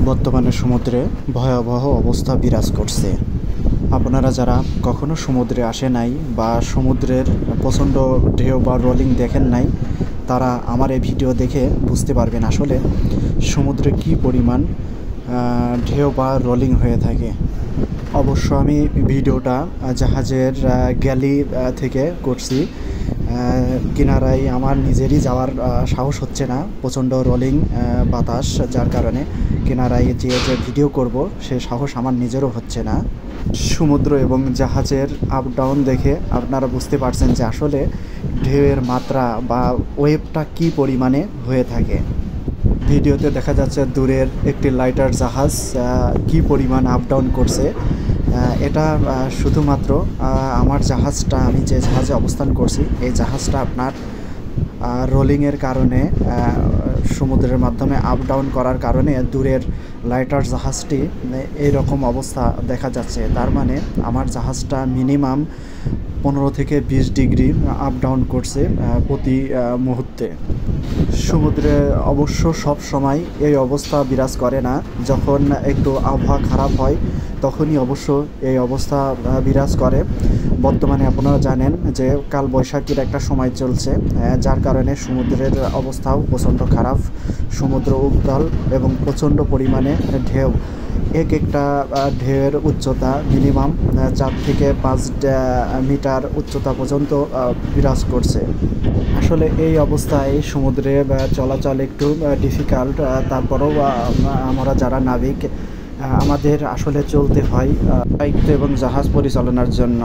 বর্তমানে সমুদ্রে ভয়াবহ অবস্থা বিরাজ করছে। আপনারা যারা কখনো সমুদ্রে আসে নাই বা সমুদ্রের প্রচণ্ড ঢেউ বা রোলিং দেখেন নাই, তারা আমার এই ভিডিও দেখে বুঝতে পারবেন আসলে সমুদ্রে কী পরিমাণ ঢেউ বা রোলিং হয়ে থাকে। অবশ্য আমি ভিডিওটা জাহাজের গ্যালি থেকে করছি। কিনারায় আমার নিজেরই যাওয়ার সাহস হচ্ছে না, প্রচণ্ড রোলিং বাতাস, যার কারণে কিনারায় যে ভিডিও করব সে সাহস আমার নিজেরও হচ্ছে না। সমুদ্র এবং জাহাজের আপ ডাউন দেখে আপনারা বুঝতে পারছেন যে আসলে ঢেউয়ের মাত্রা বা ওয়েভটা কী পরিমাণে হয়ে থাকে। ভিডিওতে দেখা যাচ্ছে দূরের একটি লাইটার জাহাজ কী পরিমাণ আপ ডাউন করছে। এটা শুধুমাত্র আমার জাহাজটা, আমি যে জাহাজে অবস্থান করছি এই জাহাজটা আপনার রোলিংয়ের কারণে, সমুদ্রের মাধ্যমে আপ ডাউন করার কারণে দূরের লাইটার জাহাজটি এইরকম অবস্থা দেখা যাচ্ছে। তার মানে আমার জাহাজটা মিনিমাম 15 থেকে 20 ডিগ্রি আপ ডাউন করছে প্রতি মুহূর্তে। সমুদ্রে অবশ্য সব সময় এই অবস্থা বিরাজ করে না, যখন একটু আবহাওয়া খারাপ হয় তখনই অবশ্য এই অবস্থা বিরাজ করে। বর্তমানে আপনারা জানেন যে কাল বৈশাখীর একটা সময় চলছে, যার কারণে সমুদ্রের অবস্থাও প্রচণ্ড খারাপ। সমুদ্র উত্তাল এবং প্রচণ্ড পরিমাণে ঢেউ। একটা ঢেউয়ের উচ্চতা মিনিমাম 4 থেকে 5 মিটার উচ্চতা পর্যন্ত বিরাজ করছে। আসলে এই অবস্থায় সমুদ্রে চলাচল একটু ডিফিকাল্ট। তারপরেও আমরা যারা নাবিক আমাদের আসলে চলতে হয় দায়িত্ব এবং জাহাজ পরিচালনার জন্য।